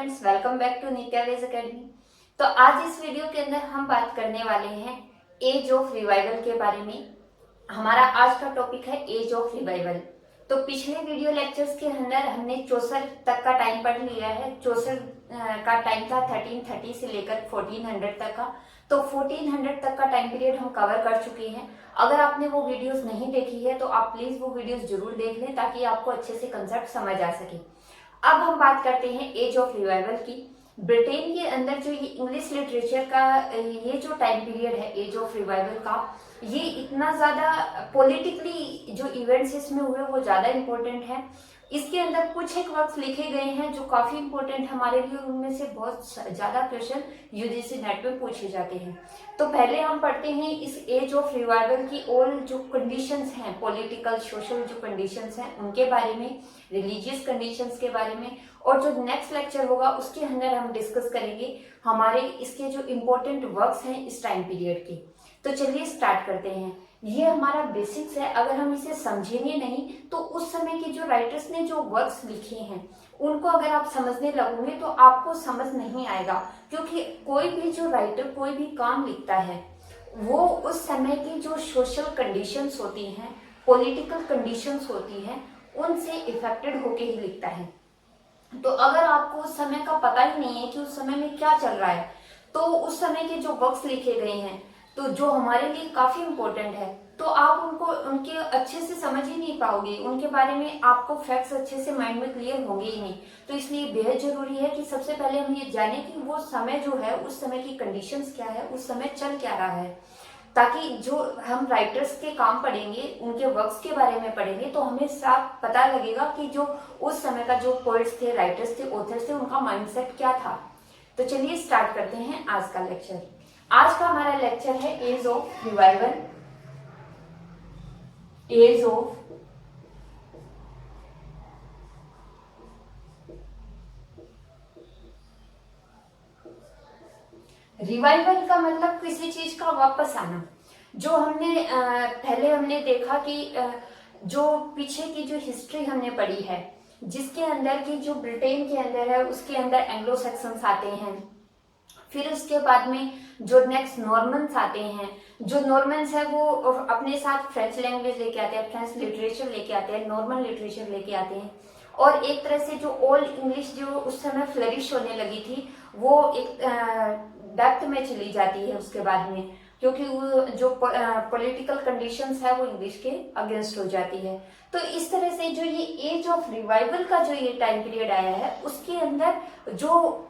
Friends, welcome back to Nitya वेज academy. तो आज इस वीडियो के अंदर हम बात करने वाले हैं एज ऑफ रिवाइवल के बारे में। हमारा आज का टॉपिक है एज ऑफ रिवाइवल। तो पिछले वीडियो लेक्चर्स के अंदर हमने 64 तक का टाइम पढ़ लिया है। 64 का टाइम था 1330 से लेकर 1400 तक का। तो 1400 तक का टाइम पीरियड हम कवर कर चुके हैं। अगर आपने वो वीडियोस नहीं देखी है तो आप प्लीज वो वीडियोस जरूर देख लें ताकि आपको अच्छे से कंसेप्ट समझ आ सके। अब हम बात करते हैं एज ऑफ रिवाइवल की। ब्रिटेन के अंदर जो ये इंग्लिश लिटरेचर का ये जो टाइम पीरियड है एज ऑफ रिवाइवल का, ये इतना ज्यादा पॉलिटिकली जो इवेंट्स इसमें हुए वो ज्यादा इम्पोर्टेंट है। इसके अंदर कुछ एक वर्क्स लिखे गए हैं जो काफी इम्पोर्टेंट हमारे लिए, उनमें से बहुत ज्यादा क्वेश्चन यूजीसी नेट में पूछे जाते हैं। तो पहले हम पढ़ते हैं इस एज ऑफ रिवाइवल की ऑल जो कंडीशंस हैं, पॉलिटिकल सोशल जो कंडीशंस हैं उनके बारे में, रिलीजियस कंडीशंस के बारे में। और जो नेक्स्ट लेक्चर होगा उसके अंदर हम डिस्कस करेंगे हमारे इसके जो इम्पोर्टेंट वर्क्स हैं इस टाइम पीरियड के। तो चलिए स्टार्ट करते हैं। ये हमारा बेसिक्स है। अगर हम इसे समझेंगे नहीं तो उस समय के जो राइटर्स ने जो वर्क्स लिखे हैं उनको अगर आप समझने लगोगे तो आपको समझ नहीं आएगा, क्योंकि कोई भी जो राइटर कोई भी काम लिखता है वो उस समय की जो सोशल कंडीशंस होती हैं, पॉलिटिकल कंडीशंस होती हैं, उनसे इफेक्टेड होके ही लिखता है। तो अगर आपको उस समय का पता ही नहीं है कि उस समय में क्या चल रहा है, तो उस समय के जो वर्क्स लिखे गए हैं तो जो हमारे लिए काफी इम्पोर्टेंट है, तो आप उनको उनके अच्छे से समझ ही नहीं पाओगे, उनके बारे में आपको फैक्ट्स अच्छे से माइंड में क्लियर होंगे ही नहीं। तो इसलिए बेहद जरूरी है कि सबसे पहले हम ये जाने कि वो समय जो है उस समय की कंडीशंस क्या है, उस समय चल क्या रहा है, ताकि जो हम राइटर्स के काम पढ़ेंगे, उनके वर्क्स के बारे में पढ़ेंगे तो हमें साफ पता लगेगा कि जो उस समय का जो पोइट्स थे, राइटर्स थे, ऑथर्स थे, उनका माइंडसेट क्या था। तो चलिए स्टार्ट करते हैं आज का लेक्चर। आज का हमारा लेक्चर है age of revival. Age of revival का मतलब किसी चीज का वापस आना। जो हमने पहले हमने देखा कि जो पीछे की जो हिस्ट्री हमने पढ़ी है, जिसके अंदर की जो ब्रिटेन के अंदर है उसके अंदर एंग्लो सेक्सन्स आते हैं। फिर उसके बाद में जो नेक्स्ट नॉर्मन्स आते हैं, जो नॉर्मन्स है वो अपने साथ फ्रेंच लैंग्वेज लेके आते हैं, फ्रेंच लिटरेचर लेके आते हैं, नॉर्मन लिटरेचर लेके आते हैं। और एक तरह से जो ओल्ड इंग्लिश जो उस समय फ्लरिश होने लगी थी वो एक डेप्थ में चली जाती है उसके बाद में, क्योंकि वो जो पॉलिटिकल कंडीशंस है वो इंग्लिश के अगेंस्ट हो जाती है। तो इस तरह से जो ये एज ऑफ रिवाइवल का जो ये टाइम पीरियड आया है उसके अंदर जो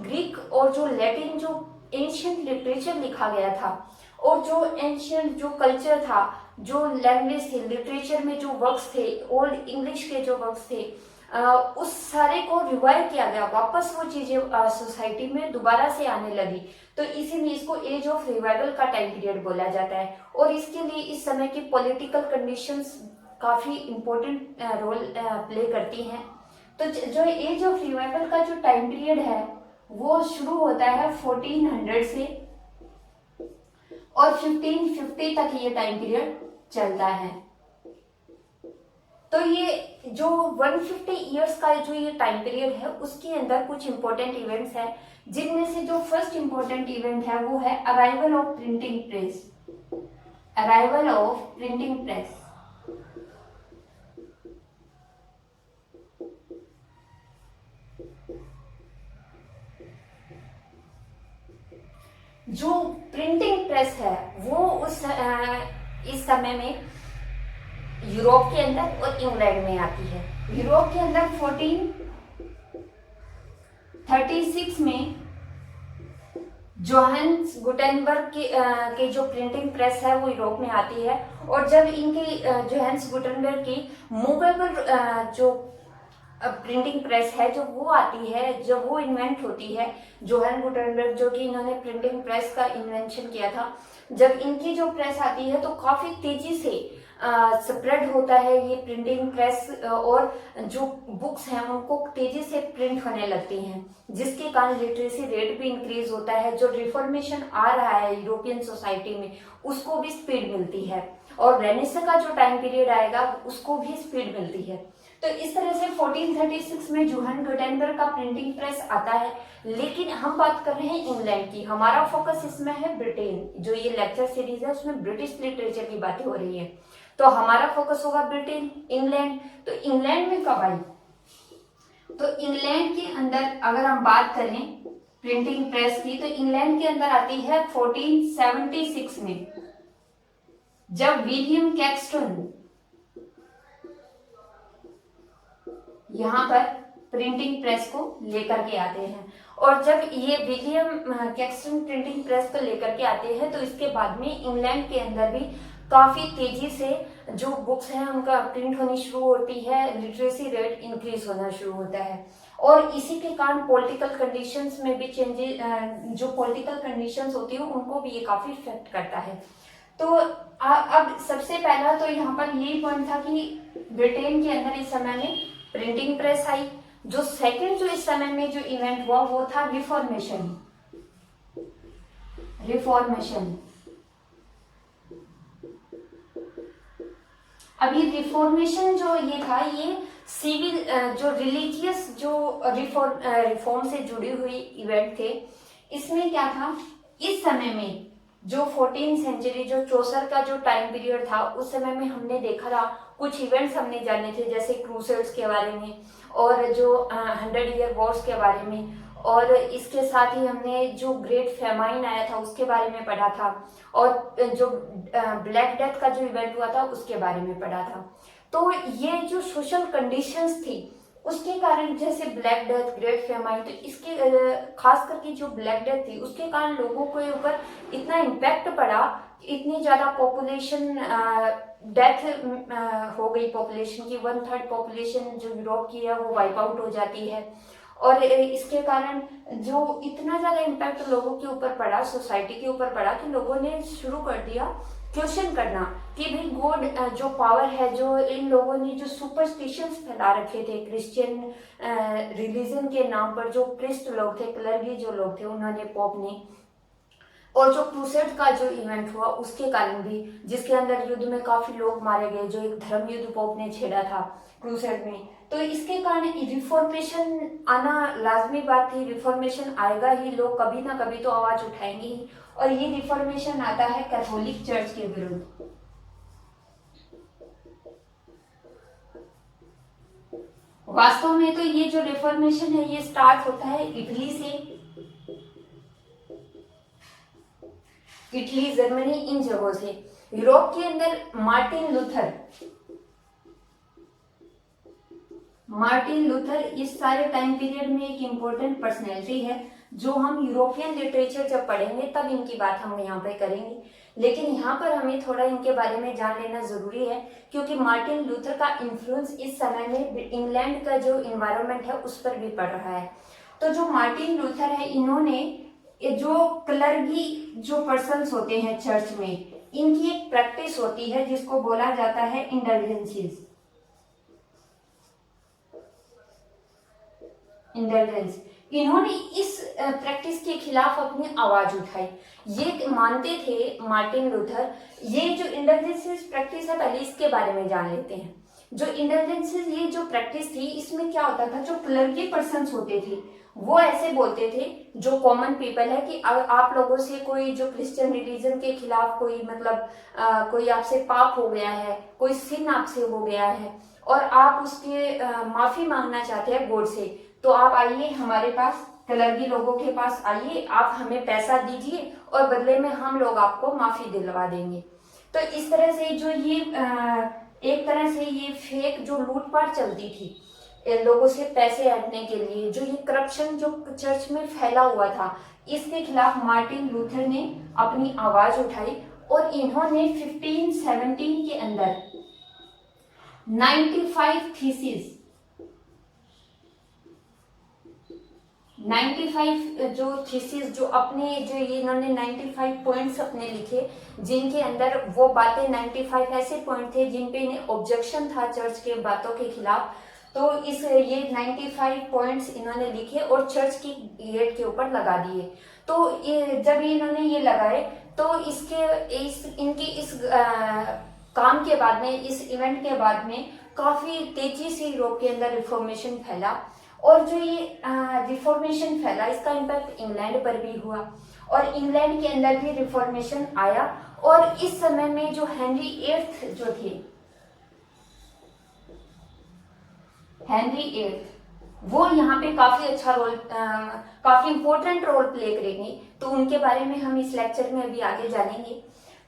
ग्रीक और जो लैटिन जो एंशियंट लिटरेचर लिखा गया था और जो एंशियंट जो कल्चर था, जो लैंग्वेज थे, लिटरेचर में जो वर्क्स थे, ओल्ड इंग्लिश के जो वर्क्स थे, उस सारे को रिवाइव किया गया, वापस वो चीजें सोसाइटी में दोबारा से आने लगी। तो इसीलिए इसको एज ऑफ रिवाइवल का टाइम पीरियड बोला जाता है। और इसके लिए इस समय की पॉलिटिकल कंडीशंस काफी इम्पोर्टेंट रोल प्ले करती हैं। तो जो एज ऑफ रिवाइवल का जो टाइम पीरियड है वो शुरू होता है 1400 से और 1550 तक ये टाइम पीरियड चलता है। तो ये जो 150 इयर्स का जो ये टाइम पीरियड है उसके अंदर कुछ इंपॉर्टेंट इवेंट्स है, जिनमें से जो फर्स्ट इंपॉर्टेंट इवेंट है वो है arrival of printing press. Arrival of printing press. जो प्रिंटिंग प्रेस है वो इस समय में यूरोप के अंदर और इंग्लैंड में आती है। यूरोप के अंदर 1436 में जोहान्स गुटेनबर्ग के जो प्रिंटिंग प्रेस है वो यूरोप में आती है। और जब इनकी जोहान्स गुटेनबर्ग की मूवेबल जो प्रिंटिंग प्रेस है जो वो आती है, जब वो इन्वेंट होती है, जोहान गुटेनबर्ग जो कि इन्होंने प्रिंटिंग प्रेस का इन्वेंशन किया था, जब इनकी जो प्रेस आती है तो काफी तेजी से स्प्रेड होता है ये प्रिंटिंग प्रेस, और जो बुक्स हैं उनको तेजी से प्रिंट होने लगती हैं, जिसके कारण लिटरेसी रेट भी इंक्रीज होता है। जो रिफॉर्मेशन आ रहा है यूरोपियन सोसाइटी में उसको भी स्पीड मिलती है, और रेनेसां का जो टाइम पीरियड आएगा उसको भी स्पीड मिलती है। तो इस तरह से 1436 में जोहान गुटेनबर्ग का प्रिंटिंग प्रेस आता है। लेकिन हम बात कर रहे हैं इंग्लैंड की, हमारा फोकस इसमें है ब्रिटेन। जो ये लेक्चर सीरीज है उसमें ब्रिटिश लिटरेचर की बातें हो रही है, तो हमारा फोकस होगा ब्रिटेन, इंग्लैंड। तो इंग्लैंड में कब आई? तो इंग्लैंड के अंदर अगर हम बात करें प्रिंटिंग प्रेस की, तो इंग्लैंड के अंदर आती है 1476 में, जब विलियम कैक्सटन यहां पर प्रिंटिंग प्रेस को लेकर के आते हैं। और जब ये विलियम कैक्सटन प्रिंटिंग प्रेस को लेकर के आते हैं, तो इसके बाद में इंग्लैंड के अंदर भी काफी तेजी से जो बुक्स हैं उनका प्रिंट होनी शुरू होती है, लिटरेसी रेट इंक्रीज होना शुरू होता है। और इसी के कारण पॉलिटिकल कंडीशंस में भी चेंजेस, जो पॉलिटिकल कंडीशंस होती है उनको भी ये काफी इफेक्ट करता है। तो अब सबसे पहला तो यहाँ पर यही पॉइंट था कि ब्रिटेन के अंदर इस समय में प्रिंटिंग प्रेस आई। जो सेकंड जो इस समय में जो इवेंट हुआ वो था रिफॉर्मेशन। अभी रिफॉर्मेशन जो ये था, ये सिविल जो रिलीजियस जो रिफॉर्म से जुड़ी हुई इवेंट थे। इसमें क्या था, इस समय में जो 14th सेंचुरी, जो चौसर का जो टाइम पीरियड था, उस समय में हमने देखा था कुछ इवेंट्स हमने जाने थे, जैसे क्रूसेड्स के बारे में और जो 100 ईयर वॉर्स के बारे में, और इसके साथ ही हमने जो ग्रेट फेमाइन आया था उसके बारे में पढ़ा था, और जो ब्लैक डेथ का जो इवेंट हुआ था उसके बारे में पढ़ा था। तो ये जो सोशल कंडीशंस थी उसके कारण, जैसे ब्लैक डेथ, ग्रेट फेमाइन, तो इसके खास करके जो ब्लैक डेथ थी उसके कारण लोगों के ऊपर इतना इम्पैक्ट पड़ा, इतनी ज्यादा पॉपुलेशन डेथ हो गई पॉपुलेशन की, 1/3 पॉपुलेशन जो यूरोप की है वो वाइप आउट हो जाती है। और इसके कारण जो इतना ज्यादा इम्पैक्ट लोगों के ऊपर पड़ा, सोसाइटी के ऊपर पड़ा, कि लोगों ने शुरू कर दिया क्वेश्चन करना कि भाई गॉड जो पावर है, जो इन लोगों ने जो सुपरस्टिशंस फैला रखे थे क्रिश्चियन रिलीजन के नाम पर, जो प्रिस्ट लोग थे, क्लर्गी जो लोग थे, उन्होंने, पोप ने, और जो क्रूसेड का जो इवेंट हुआ उसके कारण भी, जिसके अंदर युद्ध में काफी लोग मारे गए, जो एक धर्म युद्ध पोप ने छेड़ा था क्रूसेड में, तो इसके कारण रिफॉर्मेशन आना लाजमी बात थी। रिफॉर्मेशन आएगा ही, लोग कभी ना कभी तो आवाज उठाएंगे ही, और ये रिफॉर्मेशन आता है कैथोलिक चर्च के विरुद्ध। वास्तव में तो ये जो रिफॉर्मेशन है ये स्टार्ट होता है इटली से, इटली, जर्मनी, इन जगहों से। यूरोप के अंदर मार्टिन लूथर इस सारे टाइम पीरियड में एक इम्पोर्टेंट पर्सनैलिटी है, जो हम यूरोपियन लिटरेचर जब पढ़ेंगे तब इनकी बात हम यहाँ पे करेंगे। लेकिन यहाँ पर हमें थोड़ा इनके बारे में जान लेना जरूरी है, क्योंकि मार्टिन लूथर का इन्फ्लुएंस इस समय में इंग्लैंड का जो इन्वायरमेंट है उस पर भी पड़ रहा है। तो जो मार्टिन लूथर है, इन्होंने जो क्लर्गी जो पर्सन्स होते हैं चर्च में, इनकी एक प्रैक्टिस होती है जिसको बोला जाता है इंडल्जेंस। इन्होंने इस प्रैक्टिस के खिलाफ अपनी आवाज उठाई। ये मानते थे मार्टिन लूथर, ये जो इंडल्जेंस प्रैक्टिस है, पहले इसके बारे में जान लेते हैं। जो इंडल्जेंस, ये जो प्रैक्टिस थी, इसमें क्या होता था, जो क्लर्गी पर्सन्स होते थे वो ऐसे बोलते थे, जो कॉमन पीपल है, कि आप लोगों से कोई जो क्रिश्चियन रिलीजन के खिलाफ कोई मतलब कोई आपसे पाप हो गया है, कोई सिन आपसे हो गया है, और आप उसके माफी मांगना चाहते हैं गॉड से, तो आप आइए हमारे पास, क्लर्गी लोगों के पास आइए, आप हमें पैसा दीजिए और बदले में हम लोग आपको माफी दिलवा देंगे। तो इस तरह से जो ये एक तरह से ये फेक जो लूटपाट चलती थी लोगों से पैसे ऐंठने के लिए, जो ये करप्शन जो चर्च में फैला हुआ था, इसके खिलाफ मार्टिन लूथर ने अपनी आवाज उठाई, और इन्होंने 1517 के अंदर 95 थीसिस, 95 जो थीसिस, जो अपने जो ये इन्होंने 95 पॉइंट्स अपने लिखे, जिनके अंदर वो बातें 95 ऐसे पॉइंट थे जिन पे इन्हें ऑब्जेक्शन था चर्च के बातों के खिलाफ। तो ये 95 पॉइंट्स इन्होंने लिखे और चर्च की गेट के ऊपर लगा दिए। तो जब इन्होंने ये लगाए, तो इनकी इस काम के बाद में, इस इवेंट के बाद में काफी तेजी से यूरोप के अंदर रिफॉर्मेशन फैला। और जो ये रिफॉर्मेशन फैला, इसका इम्पैक्ट इंग्लैंड पर भी हुआ और इंग्लैंड के अंदर भी रिफॉर्मेशन आया। और इस समय में जो हेनरी एट्थ जो थे, हेनरी एट्थ, वो यहाँ पे काफी अच्छा रोल, काफी इंपॉर्टेंट रोल प्ले करेंगे। तो उनके बारे में हम इस लेक्चर में अभी आगे जानेंगे।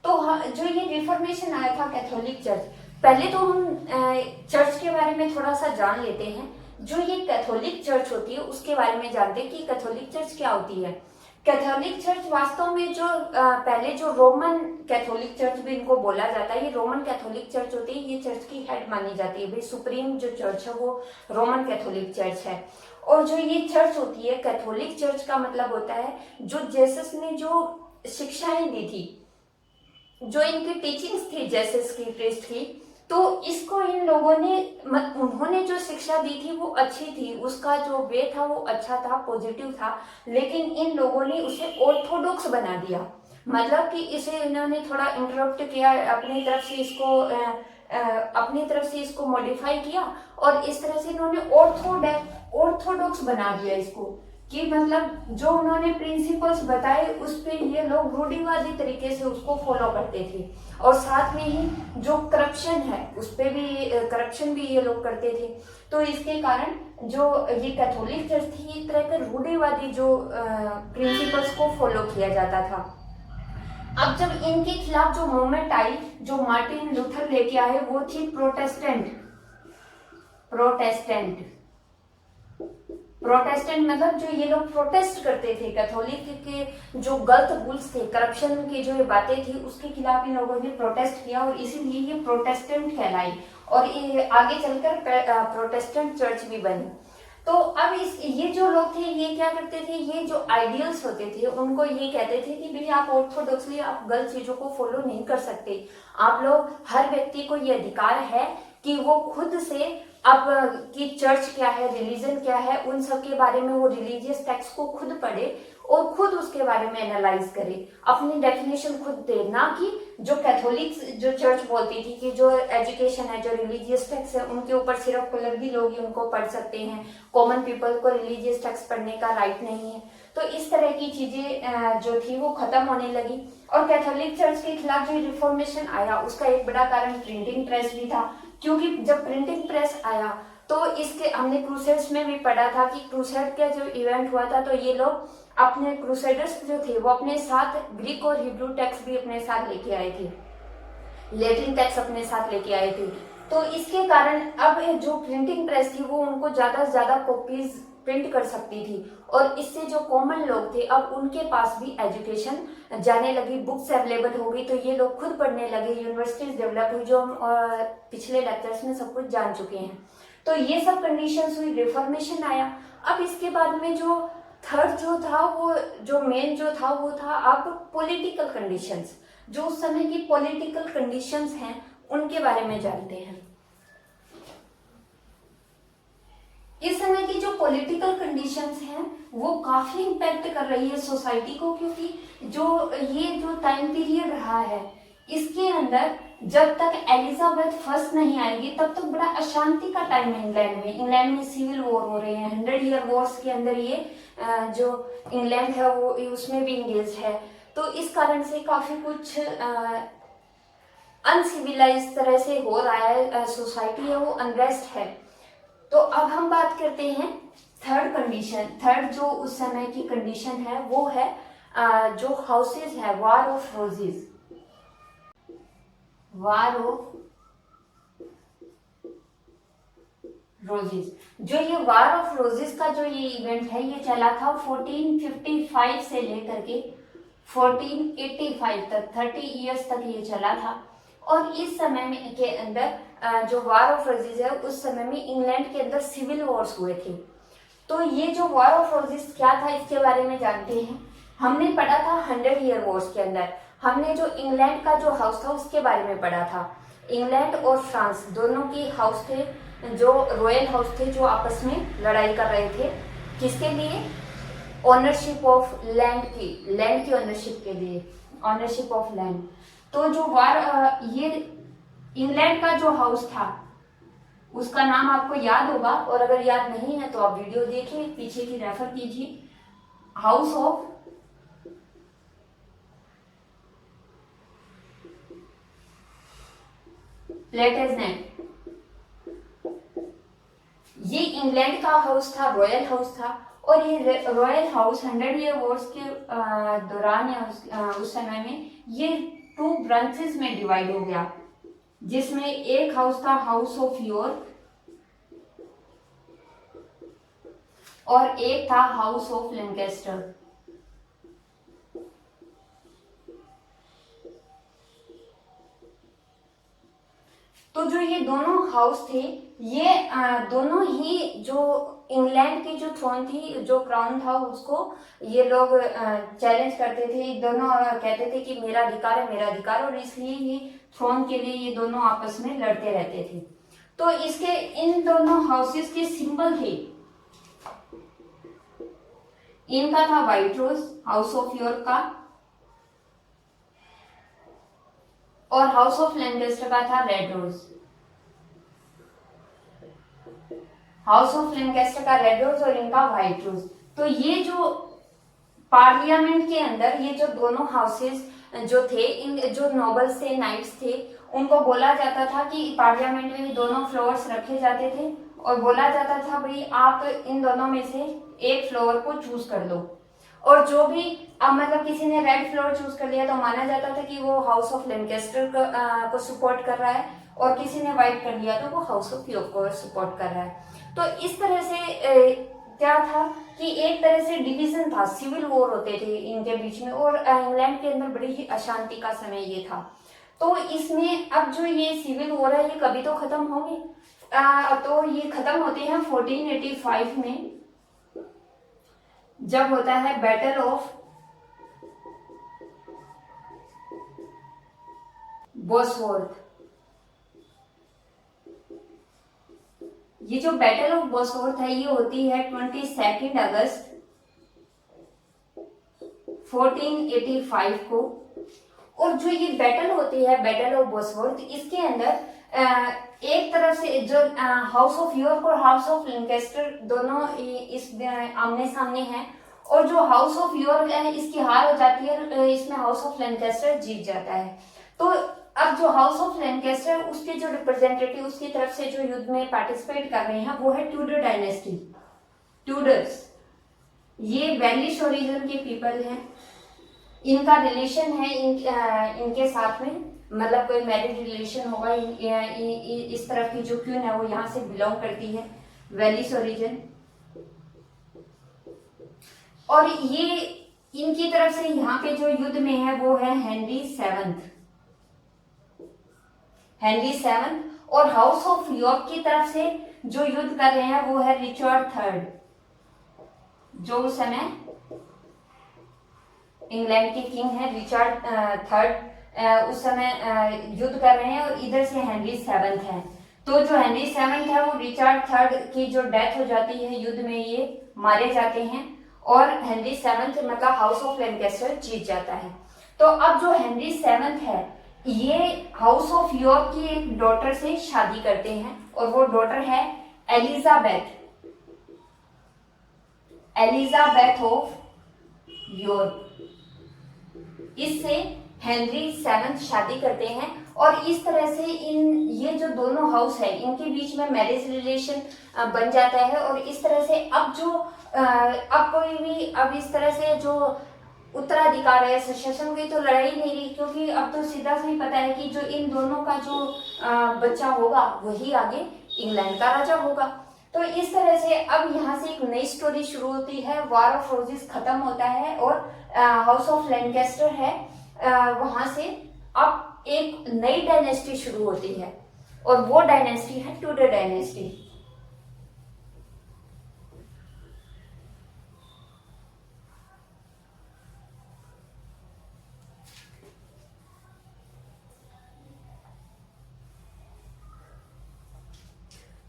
तो जो ये रिफॉर्मेशन आया था कैथोलिक चर्च, पहले तो हम चर्च के बारे में थोड़ा सा जान लेते हैं। जो ये कैथोलिक चर्च होती है उसके बारे में जानते हैं कि कैथोलिक चर्च क्या होती है। कैथोलिक चर्च वास्तव में जो पहले जो रोमन कैथोलिक चर्च भी इनको बोला जाता है, ये रोमन कैथोलिक चर्च होती है। ये चर्च की हेड मानी जाती है, भाई सुप्रीम जो चर्च है वो रोमन कैथोलिक चर्च है। और जो ये चर्च होती है, कैथोलिक चर्च का मतलब होता है जो जेसस ने जो शिक्षाएं दी थी, जो इनकी टीचिंग्स थी जेसस की, क्रिस्ट की, तो इसको इन लोगों ने, उन्होंने जो शिक्षा दी थी वो अच्छी थी, उसका जो वे था वो अच्छा था, पॉजिटिव था, लेकिन इन लोगों ने उसे ऑर्थोडॉक्स बना दिया। मतलब कि इसे इन्होंने थोड़ा इंटरप्ट किया, अपनी तरफ से इसको मॉडिफाई किया और इस तरह से इन्होंने ऑर्थोडॉक्स बना दिया इसको, कि मतलब जो उन्होंने प्रिंसिपल्स बताए उस पे ये लोग रूढ़िवादी तरीके से उसको फॉलो करते थे। और साथ में ही जो करप्शन है उस पे भी, करप्शन भी ये लोग करते थे। तो इसके कारण जो ये कैथोलिक चर्च थी, एक तरह का रूढ़िवादी जो प्रिंसिपल्स को फॉलो किया जाता था। अब जब इनके खिलाफ जो मूवमेंट आई, जो मार्टिन लूथर लेके आए, वो थी प्रोटेस्टेंट मतलब जो ये लोग प्रोटेस्ट करते थे कैथोलिक के जो गलत रूल्स थे, करप्शन की जो ये बातें थी, उसके खिलाफ इन लोगों ने प्रोटेस्ट किया और इसीलिए ये प्रोटेस्टेंट कहलाई और ये आगे चलकर प्रोटेस्टेंट चर्च भी बनी। तो अब ये जो लोग थे ये क्या करते थे, ये जो आइडियल्स होते थे उनको ये कहते थे कि भाई आप ऑर्थोडॉक्सली आप गलत चीजों को फॉलो नहीं कर सकते। आप लोग, हर व्यक्ति को ये अधिकार है कि वो खुद से अब कि चर्च क्या है, रिलीजन क्या है, उन सब के बारे में वो रिलीजियस टेक्स्ट को खुद पढ़े और खुद उसके बारे में एनालाइज करे, अपनी डेफिनेशन खुद दे। ना कि जो कैथोलिक जो चर्च बोलती थी कि जो एजुकेशन है, जो रिलीजियस टेक्स्ट है, उनके ऊपर सिर्फ क्लर्गी लोग ही उनको पढ़ सकते हैं, कॉमन पीपल को रिलीजियस टेक्स्ट पढ़ने का राइट नहीं है। तो इस तरह की चीजें जो थी वो खत्म होने लगी। और कैथोलिक चर्च के खिलाफ जो रिफॉर्मेशन आया उसका एक बड़ा कारण प्रिंटिंग प्रेस भी था, क्योंकि जब प्रिंटिंग प्रेस आया तो इसके, हमने क्रूसेड्स में भी पढ़ा था कि क्रूसेड का जो इवेंट हुआ था, तो ये लोग अपने क्रूसेडर्स जो थे वो अपने साथ ग्रीक और हिब्रू टेक्स्ट भी अपने साथ लेके आए थे, लैटिन टेक्स्ट अपने साथ लेके आए थे। तो इसके कारण अब जो प्रिंटिंग प्रेस थी वो उनको ज्यादा से ज्यादा कॉपीज प्रिंट कर सकती थी और इससे जो कॉमन लोग थे अब उनके पास भी एजुकेशन जाने लगी, बुक्स अवेलेबल हो गई, तो ये लोग खुद पढ़ने लगे, यूनिवर्सिटीज डेवलप हुई, जो हम पिछले लेक्चर्स में सब कुछ जान चुके हैं। तो ये सब कंडीशंस हुई, रिफॉर्मेशन आया। अब इसके बाद में जो थर्ड जो था, वो जो मेन जो था वो था अब पॉलिटिकल कंडीशंस। जो उस समय की पॉलिटिकल कंडीशंस हैं उनके बारे में जानते हैं। इस समय की जो पॉलिटिकल कंडीशंस हैं वो काफी इम्पैक्ट कर रही है सोसाइटी को, क्योंकि जो ये जो टाइम पीरियड रहा है इसके अंदर जब तक एलिजाबेथ फर्स्ट नहीं आएगी तब तक बड़ा अशांति का टाइम है इंग्लैंड में सिविल वॉर हो रहे हैं, 100 ईयर वॉर्स के अंदर ये जो इंग्लैंड है वो उसमें भी इंगेज है। तो इस कारण से काफी कुछ अनसिविलाइज तरह से हो रहा है, सोसाइटी है वो अनरेस्ट है। तो अब हम बात करते हैं थर्ड कंडीशन। थर्ड जो उस समय की कंडीशन है वो है जो हाउसेस है, वार ऑफ रोजेस। जो ये वार ऑफ रोजेस का जो ये इवेंट है ये चला था 1455 से लेकर के 1485 तक, 30 इयर्स तक ये चला था। और इस समय में के अंदर जो वार ऑफ रोजेस है उस समय में इंग्लैंड के अंदर सिविल वॉर्स हुए थे। तो ये जो वार ऑफ रोजेस क्या था इसके बारे में जानते हैं। हमने पढ़ा था 100 ईयर वॉर्स के अंदर, हमने जो इंग्लैंड का जो हाउस था उसके बारे में पढ़ा था। इंग्लैंड और फ्रांस दोनों के हाउस थे, जो रॉयल हाउस थे, जो आपस में लड़ाई कर रहे थे। किसके लिए? ओनरशिप ऑफ लैंड की ओनरशिप के लिए, ओनरशिप ऑफ लैंड। तो जो वार ये इंग्लैंड का जो हाउस था उसका नाम आपको याद होगा, और अगर याद नहीं है तो आप वीडियो देखिए, पीछे की रेफर कीजिए। House of Plantagenet. ये इंग्लैंड का हाउस था, रॉयल हाउस था। और ये रॉयल हाउस 100 ईयर वॉर्स के दौरान या उस समय में ये 2 ब्रांचेस में डिवाइड हो गया, जिसमें एक हाउस था हाउस ऑफ यॉर्क और एक था हाउस ऑफ लैंकेस्टर। तो जो ये दोनों हाउस थे, ये दोनों ही जो इंग्लैंड की जो थ्रोन थी, जो क्राउन था, उसको ये लोग चैलेंज करते थे। दोनों कहते थे कि मेरा अधिकार है, मेरा अधिकार, और इसलिए ये थ्रोन के लिए ये दोनों आपस में लड़ते रहते थे। तो इसके इन दोनों हाउसेस के सिंबल थे, इनका था white rose house of York का, और हाउस ऑफ लैंकेस्टर का था red rose. House of Lancaster का रेड रोज और इनका व्हाइट रोज। तो ये जो पार्लियामेंट के अंदर ये जो दोनों हाउसेस जो थे, इन जो नोबल्स थे, नाइट्स थे, उनको बोला जाता था कि पार्लियामेंट में दोनों फ्लोर्स रखे जाते थे और बोला जाता था भाई आप इन दोनों में से एक फ्लोर को चूज कर लो। और जो भी मतलब किसी ने रेड फ्लोर चूज कर लिया तो माना जाता था कि वो हाउस ऑफ लैंकेस्टर को सपोर्ट कर रहा है, और किसी ने व्हाइट कर लिया तो वो हाउस ऑफ यॉर्क को सपोर्ट कर रहा है। तो इस तरह से क्या था कि एक तरह से डिवीजन था, सिविल वॉर होते थे इनके बीच में, और इंग्लैंड के अंदर बड़ी ही अशांति का समय ये था। तो इसमें अब जो ये सिविल वॉर है ये कभी तो खत्म होंगे। तो ये खत्म होते हैं 1485 में, जब होता है बैटल ऑफ बॉसवर्थ। ये जो बैटल ऑफ बॉसवर्थ है ये होती है 22 अगस्त 1485 को। और जो ये बैटल होती है बैटल ऑफ बॉसवर्थ, इसके अंदर एक तरफ से जो हाउस ऑफ यॉर्क और हाउस ऑफ लैंकेस्टर दोनों इस आमने सामने हैं, और जो हाउस ऑफ यॉर्क है इसकी हार हो जाती है, इसमें हाउस ऑफ लैंकेस्टर जीत जाता है। तो अब जो हाउस ऑफ लैंकेस्टर उसके जो रिप्रेजेंटेटिव उसकी तरफ से जो युद्ध में पार्टिसिपेट कर रहे हैं वो है ट्यूडर डायनेस्टी, ट्यूडर्स। ये वेलिश ओरिजिन के पीपल हैं, इनका रिलेशन है इनके साथ में, मतलब कोई मैरिज रिलेशन होगा। इस तरफ की जो क्वीन है वो यहाँ से बिलोंग करती है, वेलिश ओरिजिन। और ये इनकी तरफ से यहाँ पे जो युद्ध में है वो है हेनरी सेवंथ। और हाउस ऑफ यॉर्क की तरफ से जो युद्ध कर रहे हैं वो है रिचर्ड थर्ड, जो उस समय इंग्लैंड के किंग है। रिचर्ड थर्ड उस समय युद्ध कर रहे हैं, और इधर से हेनरी सेवंथ है। तो जो हेनरी सेवंथ है वो रिचर्ड थर्ड की जो डेथ हो जाती है युद्ध में, ये मारे जाते हैं, और हेनरी सेवंथ मतलब हाउस ऑफ लैंकेस्टर जीत जाता है। तो अब जो हेनरी सेवंथ है ये हाउस ऑफ यॉर्क की एक डॉटर से शादी करते हैं, और वो डॉटर है एलिजाबेथ ऑफ यॉर्क। इससे हेनरी सेवंथ शादी करते हैं, और इस तरह से ये जो दोनों हाउस है इनके बीच में मैरिज रिलेशन बन जाता है। और इस तरह से अब कोई भी अब इस तरह से जो उत्तराधिकार है, सक्सेशन की तो लड़ाई नहीं रही, क्योंकि अब तो सीधा सा ही पता है कि जो इन दोनों का जो बच्चा होगा वही आगे इंग्लैंड का राजा होगा। तो इस तरह से अब यहाँ से एक नई स्टोरी शुरू होती है, वॉर ऑफ रोजेस खत्म होता है, और हाउस ऑफ लैंकेस्टर है वहां से अब एक नई डायनेस्टी शुरू होती है, और वो डायनेस्टी है ट्यूडर डायनेस्टी।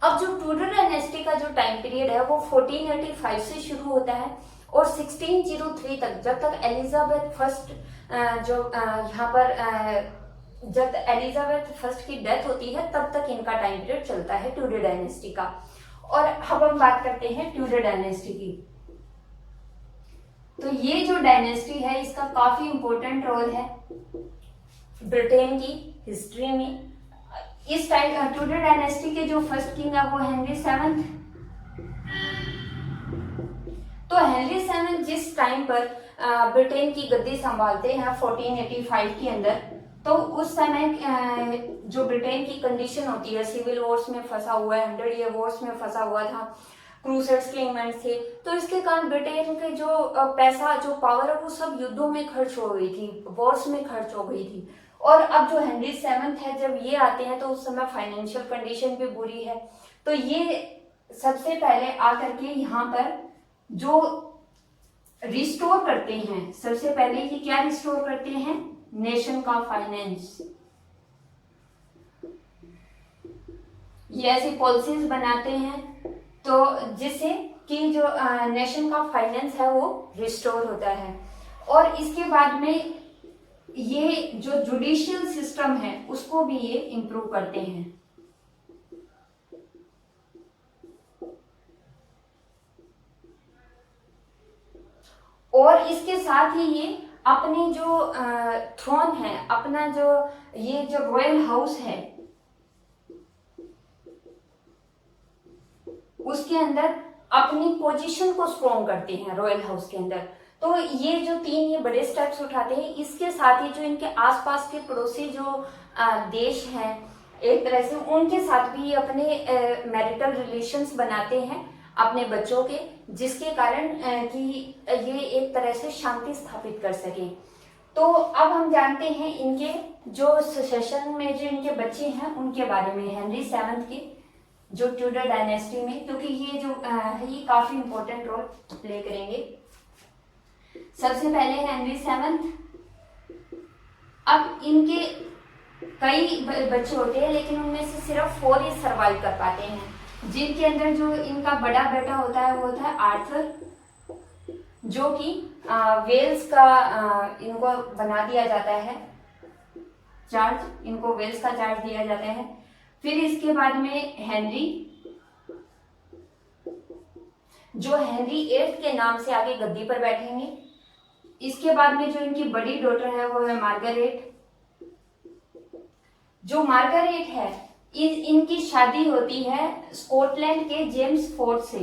अब जो ट्यूडर डायनेस्टी का जो टाइम पीरियड है वो 1485 से शुरू होता है, और 1603 तक, जब तक एलिजाबेथ फर्स्ट जो यहाँ पर जब एलिजाबेथ फर्स्ट की डेथ होती है तब तक इनका टाइम पीरियड चलता है ट्यूडर डायनेस्टी का। और अब हम बात करते हैं ट्यूडर डायनेस्टी की। तो ये जो डायनेस्टी है इसका काफी इंपॉर्टेंट रोल है ब्रिटेन की हिस्ट्री में। इस टाइम ट्यूडर डायनेस्टी के जो फर्स्ट किंग है वो हेनरी सेवंथ। तो हेनरी सेवंथ जिस टाइम पर ब्रिटेन की गद्दी संभालते हैं 1485 के अंदर, तो उस समय जो ब्रिटेन की कंडीशन होती है, सिविल वॉर्स में फंसा हुआ है, 100 ईयर वॉर्स में फंसा हुआ था, क्रूसेड्स के इवेंट्स थे, तो इसके कारण ब्रिटेन के जो पैसा जो पावर है वो सब युद्धों में खर्च हो गई थी, वॉर्स में खर्च हो गई थी। और अब जो हेनरी सेवंथ है जब ये आते हैं तो उस समय फाइनेंशियल कंडीशन भी बुरी है। तो ये सबसे पहले आकर के यहाँ पर जो रिस्टोर करते हैं, सबसे पहले ये क्या रिस्टोर करते हैं, नेशन का फाइनेंस। ये ऐसी पॉलिसीज बनाते हैं तो जिससे कि जो नेशन का फाइनेंस है वो रिस्टोर होता है। और इसके बाद में ये जो जुडिशियल सिस्टम है उसको भी ये इम्प्रूव करते हैं। और इसके साथ ही ये अपनी जो थ्रोन है, अपना जो ये जो रॉयल हाउस है उसके अंदर अपनी पोजीशन को स्ट्रॉन्ग करते हैं रॉयल हाउस के अंदर। तो ये जो तीन ये बड़े स्टेप्स उठाते हैं, इसके साथ ही जो इनके आसपास के पड़ोसी जो देश हैं एक तरह से उनके साथ भी अपने मैरिटल रिलेशंस बनाते हैं अपने बच्चों के, जिसके कारण कि ये एक तरह से शांति स्थापित कर सके। तो अब हम जानते हैं इनके जो सक्सेशन में जो इनके बच्चे हैं उनके बारे में, हेनरी सेवंथ के जो ट्यूडर डायनेस्टी में, क्योंकि ये जो है ये काफी इंपॉर्टेंट रोल प्ले करेंगे। सबसे पहले हेनरी सेवंथ। अब इनके कई बच्चे होते हैं लेकिन उनमें से सिर्फ 4 ही सर्वाइव कर पाते हैं, जिनके अंदर जो इनका बड़ा बेटा होता है वो होता है आर्थर, जो कि वेल्स का इनको बना दिया जाता है चार्ज, इनको वेल्स का चार्ज दिया जाता है। फिर इसके बाद में हेनरी, जो हेनरी 8 के नाम से आगे गद्दी पर बैठेंगे। इसके बाद में जो इनकी बड़ी डॉटर है वो है मार्गरेट। जो मार्गरेट है इनकी शादी होती है स्कॉटलैंड के जेम्स फोर्थ से।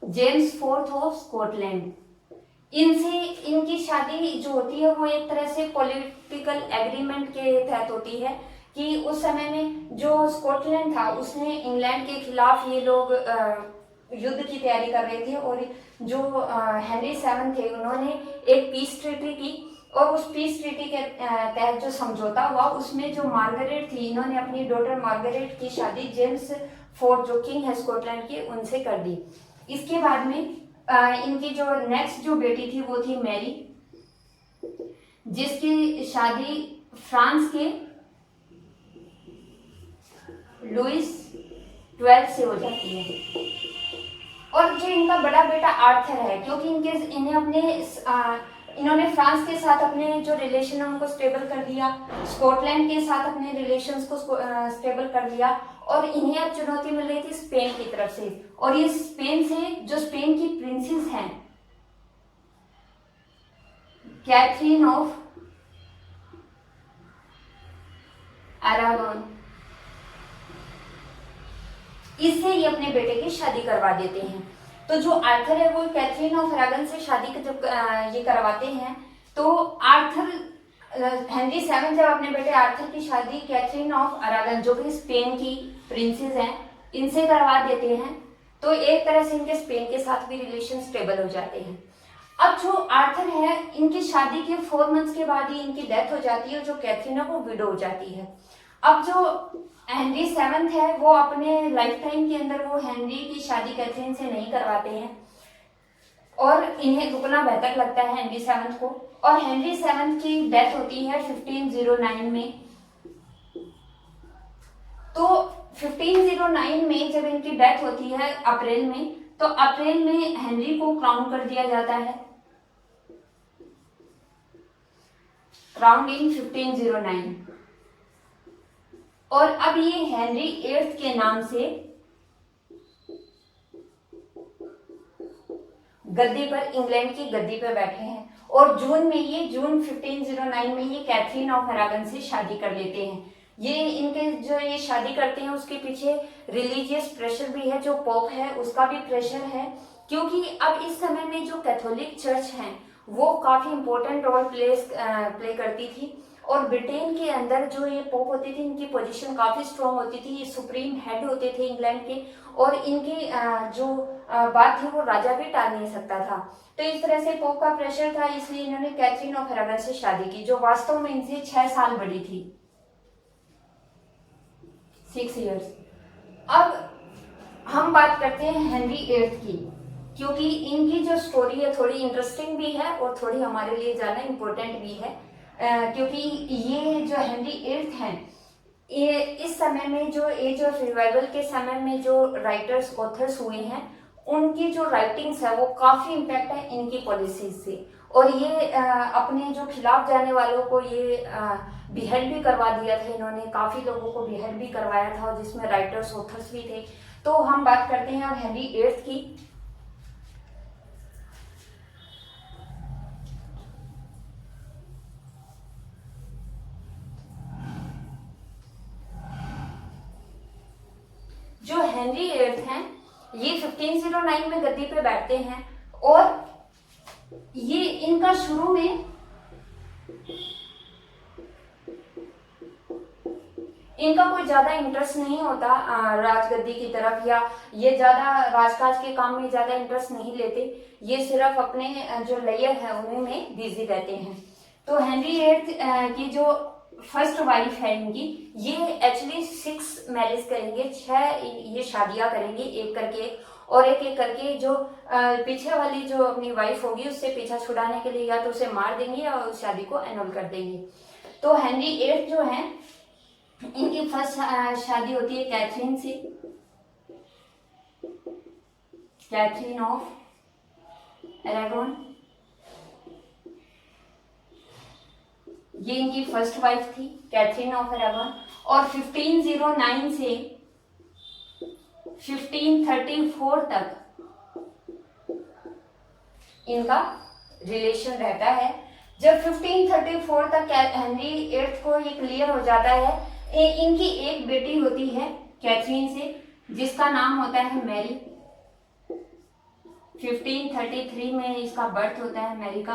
जेम्स फोर्थ ऑफ स्कॉटलैंड, इनसे इनकी शादी जो होती है वो एक तरह से पॉलिटिकल एग्रीमेंट के तहत होती है कि उस समय में जो स्कॉटलैंड था उसने इंग्लैंड के खिलाफ ये लोग युद्ध की तैयारी कर रहे थे, और जो हेनरी सेवंथ थे उन्होंने एक पीस ट्रीटी की, और उस पीस ट्रीटी के तहत जो समझौता हुआ उसमें जो मार्गरेट थी, इन्होंने अपनी डॉटर मार्गरेट की शादी जेम्स फोर्थ जो किंग है स्कॉटलैंड के उनसे कर दी। इसके बाद में इनकी जो नेक्स्ट जो बेटी थी वो थी मैरी, जिसकी शादी फ्रांस के लुइस 12 से हो जाती है। और जो इनका बड़ा बेटा आर्थर है, क्योंकि इन्होंने फ्रांस के साथ अपने जो रिलेशन है उनको स्टेबल कर दिया, स्कॉटलैंड के साथ अपने रिलेशंस को स्टेबल कर दिया, और इन्हें अब चुनौती मिल रही थी स्पेन की तरफ से। और ये स्पेन से जो स्पेन की प्रिंसेस हैं कैथरीन ऑफ अरागोन, इससे ये अपने बेटे की शादी करवा देते हैं। तो जो आर्थर है वो कैथरीन ऑफ अरागन से शादी जब ये करवाते हैं, तो आर्थर हेनरी सेवंथ जब अपने बेटे आर्थर की शादी कैथरीन ऑफ अरागन जो कि स्पेन की प्रिंसेस हैं इनसे करवा देते हैं, तो एक तरह से इनके स्पेन के साथ भी रिलेशन स्टेबल हो जाते हैं। अब जो आर्थर है इनकी शादी के 4 मंथ्स के बाद ही इनकी डेथ हो जाती है, और जो कैथरीन है वो विडो हो जाती है। अब जो हेनरी सेवंथ है वो अपने लाइफ टाइम के अंदर वो हेनरी की शादी कैथरीन से नहीं करवाते हैं, और इन्हें रुकना बेहतर लगता है हेनरी सेवंथ को। और हेनरी सेवंथ की डेथ होती है 1509 में। तो 1509 में जब इनकी डेथ होती है अप्रैल में, तो अप्रैल में हेनरी को क्राउन कर दिया जाता है, क्राउन इन 1509। और अब ये हेनरी 8 के नाम से गद्दी पर, इंग्लैंड की गद्दी पर बैठे हैं। और जून 1509 में ये कैथरीन ऑफ अरागन से शादी कर लेते हैं। ये इनके जो ये शादी करते हैं उसके पीछे रिलीजियस प्रेशर भी है, जो पोप है उसका भी प्रेशर है, क्योंकि अब इस समय में जो कैथोलिक चर्च है वो काफी इंपॉर्टेंट रोल प्ले करती थी। और ब्रिटेन के अंदर जो ये पोप होते थे इनकी पोजीशन काफी स्ट्रांग होती थी, ये सुप्रीम हेड होते थे इंग्लैंड के, और इनकी जो बात थी वो राजा भी टाल नहीं सकता था। तो इस तरह से पोप का प्रेशर था, इसलिए इन्होंने कैथरीन ऑफ अरागन से शादी की, जो वास्तव में इनसे 6 साल बड़ी थी, 6 इयर्स। अब हम बात करते हैं हेनरी 8 की, क्योंकि इनकी जो स्टोरी है थोड़ी इंटरेस्टिंग भी है और थोड़ी हमारे लिए ज्यादा इम्पोर्टेंट भी है, क्योंकि ये जो हेनरी 8 हैं, ये इस समय में जो एज ऑफ रिवाइवल के समय में जो राइटर्स ऑथर्स हुए हैं उनकी जो राइटिंग्स है वो काफी इम्पैक्ट है इनकी पॉलिसीज से। और ये अपने जो खिलाफ जाने वालों को ये बिहेड भी करवा दिया था, इन्होंने काफी लोगों को बिहेड भी करवाया था, और जिसमें राइटर्स ऑथर्स भी थे। तो हम बात करते हैं अब हेनरी 8 की। जो हेनरी 8 हैं ये 1509 में गद्दी पे बैठते हैं, और ये इनका शुरू में इनका कोई ज्यादा इंटरेस्ट नहीं होता राजगद्दी की तरफ, या ये ज्यादा राजकाज के काम में ज्यादा इंटरेस्ट नहीं लेते, ये सिर्फ अपने जो लेयर है उन्हीं में बिजी रहते हैं। तो हेनरी 8 की जो फर्स्ट वाइफ है इनकी, ये एक्चुअली 6 मैरिज करेंगे, 6 ये शादियां करेंगे एक करके, और एक एक करके जो पीछे वाली जो अपनी वाइफ होगी उससे पीछा छुड़ाने के लिए या तो उसे मार देंगे या उस शादी को एनुल कर देंगे। तो हेनरी 8 जो है इनकी फर्स्ट शादी होती है कैथरीन से, कैथरीन ऑफ अरागोन, ये इनकी फर्स्ट वाइफ थी कैथरीन ऑफ अरागोन। और 1509 से 1534 तक इनका रिलेशन रहता है। जब 1534 तक हेनरी 8 को ये क्लियर हो जाता है, इनकी एक बेटी होती है कैथरीन से जिसका नाम होता है मैरी। 1533 में इसका बर्थ होता है मैरी का,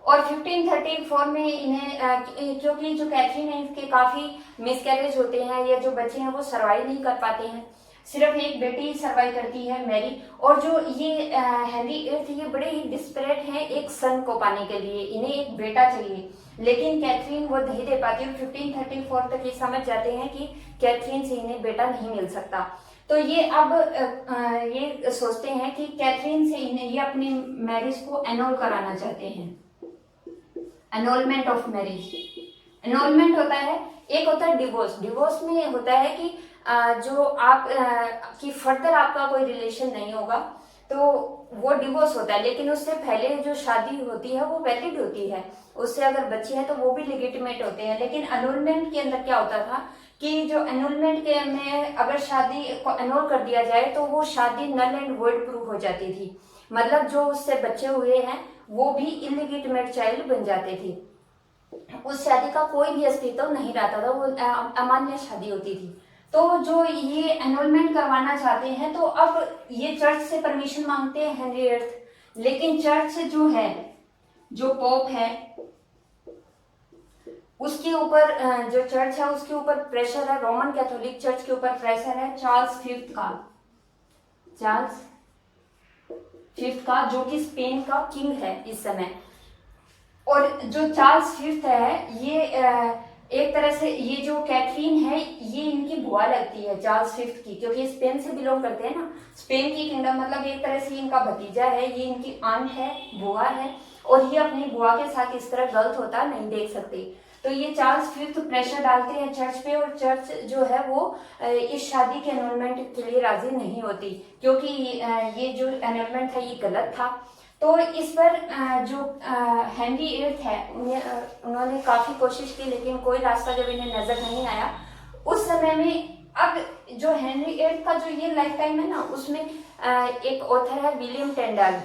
और 1534 में इन्हें क्योंकि जो कैथरीन है इसके काफी मिसकैरेज होते हैं, या जो बच्चे हैं वो सर्वाइव नहीं कर पाते हैं, सिर्फ एक बेटी सर्वाइव करती है मैरी। और जो ये हेनरी 8 ये बड़े ही डिस्परेट हैं एक सन को पाने के लिए, इन्हें एक बेटा चाहिए, लेकिन कैथरीन वो नहीं दे पाती। और 1534 तक ये समझ जाते हैं कि कैथरीन से इन्हें बेटा नहीं मिल सकता। तो ये अब ये सोचते हैं कि कैथरीन से इन्हें ये अपनी मैरिज को एनोल कराना चाहते हैं, एनोलमेंट ऑफ मैरिज। एनोलमेंट होता है, एक होता है डिवोर्स। डिवोर्स में होता है कि जो आप कि फर्दर आपका कोई रिलेशन नहीं होगा तो वो डिवोर्स होता है, लेकिन उससे पहले जो शादी होती है वो वैलिड होती है, उससे अगर बच्चे हैं तो वो भी लेजिटिमेट होते हैं। लेकिन एनोलमेंट के अंदर क्या होता था कि जो एनोलमेंट के में अगर शादी को एनोल कर दिया जाए तो वो शादी नल एंड वॉइड प्रूव हो जाती थी, मतलब जो उससे बच्चे हुए हैं वो भी इलिजिटिमेट चाइल्ड बन जाते थे, उस शादी का कोई भी अस्तित्व नहीं रहता था, वो अमान्य शादी होती थी। तो जो ये एनरोलमेंट करवाना चाहते हैं तो अब ये चर्च से परमिशन मांगते हैं हेनरी 8, लेकिन चर्च जो है, जो पोप है उसके ऊपर, जो चर्च है उसके ऊपर प्रेशर है, रोमन कैथोलिक चर्च के ऊपर प्रेशर है चार्ल्स फिफ्थ का, जो कि स्पेन का किंग है इस समय। और जो चार्ल्स फिफ्थ है ये एक तरह से ये जो कैथरीन है ये इनकी बुआ लगती है चार्ल्स फिफ्थ की, क्योंकि स्पेन से बिलोंग करते हैं ना, स्पेन की किंगडम, मतलब एक तरह से इनका भतीजा है, ये इनकी आंट है, बुआ है। और ये अपनी बुआ के साथ इस तरह गलत होता नहीं देख सकते। तो ये चार्ल्स फिफ्थ प्रेशर डालते हैं चर्च पे, और चर्च जो है वो इस शादी के एनोलमेंट के लिए राजी नहीं होती, क्योंकि ये जो एनोलमेंट था ये गलत था। तो इस पर जो हेनरी एट्थ है उन्होंने काफी कोशिश की, लेकिन कोई रास्ता जब इन्हें नजर नहीं आया उस समय में। अब जो हेनरी एट्थ का जो ये लाइफ टाइम है ना, उसमें एक ऑथर है विलियम टेंडल,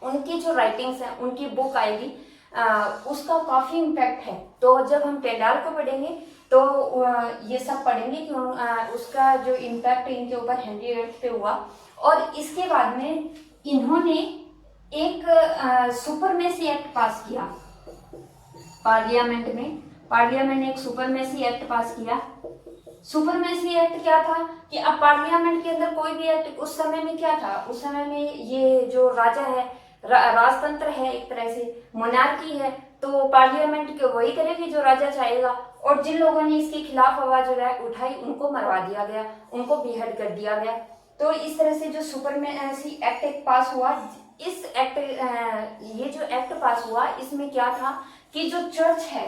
उनकी जो राइटिंग्स है, उनकी बुक आएगी, उसका काफी इम्पैक्ट है। तो जब हम टेंडाल को पढ़ेंगे तो ये सब पढ़ेंगे कि उसका जो इम्पैक्ट इनके ऊपर हेनरी एट्थ पे हुआ। और इसके बाद में इन्होंने एक सुपरमेसी एक्ट पास किया पार्लियामेंट में। पार्लियामेंट ने एक सुपरमेसी एक्ट पास किया। सुपरमेसी एक्ट क्या था कि अब पार्लियामेंट के अंदर कोई भी एक्ट, उस समय में क्या था, उस समय में ये जो राजा है, राजतंत्र है, एक तरह से मोनार्की है, तो पार्लियामेंट वही करेगी जो राजा चाहेगा। और जिन लोगों ने इसके खिलाफ आवाज उठाई उनको मरवा दिया गया, उनको बेहद कर दिया गया। तो इस तरह से जो सुपरमेसी एक्ट एक पास हुआ, इस एक्ट ये जो एक्ट पास हुआ इसमें क्या था कि जो चर्च है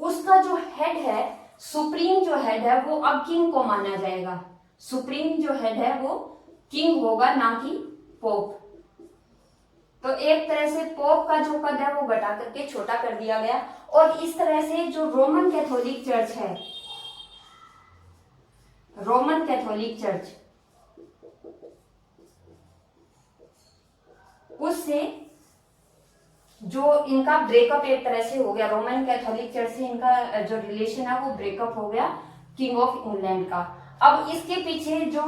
उसका जो हेड है, सुप्रीम जो हेड है वो अब किंग को माना जाएगा। सुप्रीम जो हेड है वो किंग होगा, ना कि पोप। तो एक तरह से पोप का जो पद है वो घटा करके छोटा कर दिया गया। और इस तरह से जो रोमन कैथोलिक चर्च है, रोमन कैथोलिक चर्च, उससे जो इनका ब्रेकअप एक तरह से हो गया, रोमन कैथोलिक चर्च से इनका जो रिलेशन है वो ब्रेकअप हो गया किंग ऑफ इंग्लैंड का। अब इसके पीछे जो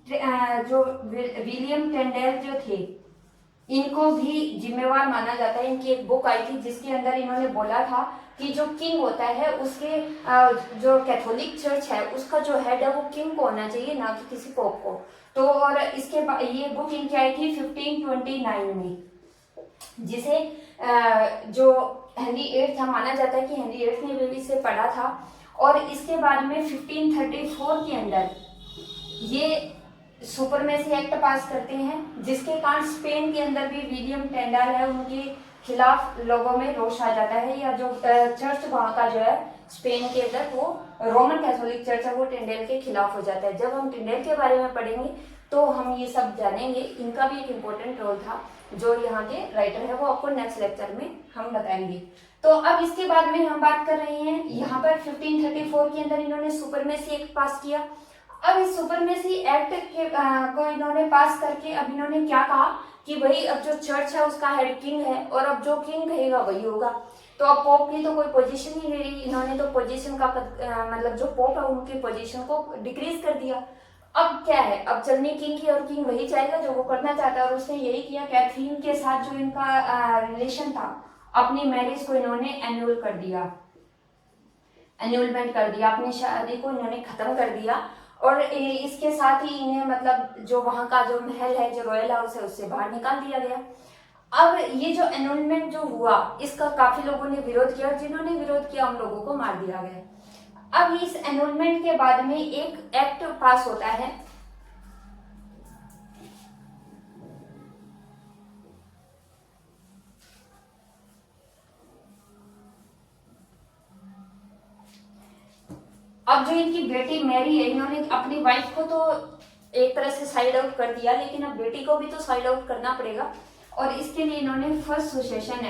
विलियम टेंडेल जो थे, इनको भी जिम्मेवार माना जाता है। इनकी एक बुक आई थी जिसके अंदर इन्होंने बोला था कि जो किंग होता है उसके जो कैथोलिक चर्च है उसका जो हेड है वो किंग को होना चाहिए, ना कि किसी पोप को। तो और इसके ये बुक इनकी आई थी 1529 में, जिसे जो हेनरी एट्थ था, माना जाता है कि हेनरी एट्थ ने भी इसे पढ़ा था। और इसके बाद में 1534 के अंदर ये सुपरमेसी एक्ट पास करते हैं, जिसके कारण स्पेन के अंदर भी विलियम टेंडल है उनके खिलाफ लोगों में रोष आ जाता है, या जो चर्च वहां का जो है स्पेन के अंदर वो रोमन कैथोलिक चर्च है वो टेंडल के खिलाफ हो जाता है। जब हम टेंडल के बारे में पढ़ेंगे तो हम ये सब जानेंगे। इनका भी एक इम्पोर्टेंट रोल था, जो यहाँ के राइटर है वो आपको नेक्स्ट लेक्चर में हम बताएंगे। तो अब इसके बाद में हम बात कर रहे हैं यहाँ पर 1534 के अंदर इन्होंने सुपरमेसी एक्ट पास किया। अब इस सुपरमेसी एक्ट को इन्होंने पास करके अब इन्होंने क्या कहा कि भाई अब जो चर्च है उसका हेड किंग है, और अब जो किंग कहेगा वही होगा। तो अब पोप की तो कोई पोजीशन ही नहीं रही, इन्होंने तो पोजीशन का मतलब जो पोप है उनकी पोजीशन को डिक्रीज कर दिया। अब क्या है, अब चलनी किंग की, और किंग वही चाहेगा जो वो करना चाहता है। और उसने यही किया, कैथरीन के साथ जो इनका रिलेशन था, अपनी मैरिज को इन्होंने एन्यूल कर दिया, एन्यूलमेंट कर दिया, अपनी शादी को इन्होंने खत्म कर दिया। और इसके साथ ही इन्हें मतलब जो वहां का जो महल है, जो रॉयल हाउस है, उससे बाहर निकाल दिया गया। अब ये जो एन्यूलमेंट जो हुआ इसका काफी लोगों ने विरोध किया, और जिन्होंने विरोध किया उन लोगों को मार दिया गया। अब इस एन्यूलमेंट के बाद में एक एक्ट पास होता है, अब जो इनकी बेटी मैरी है, इन्होंने अपनी वाइफ को तो एक तरह से साइड आउट कर दिया, लेकिन अब बेटी को भी तो साइड आउट करना पड़ेगा। और इसके लिए इन्होंने फर्स्ट सुसेशन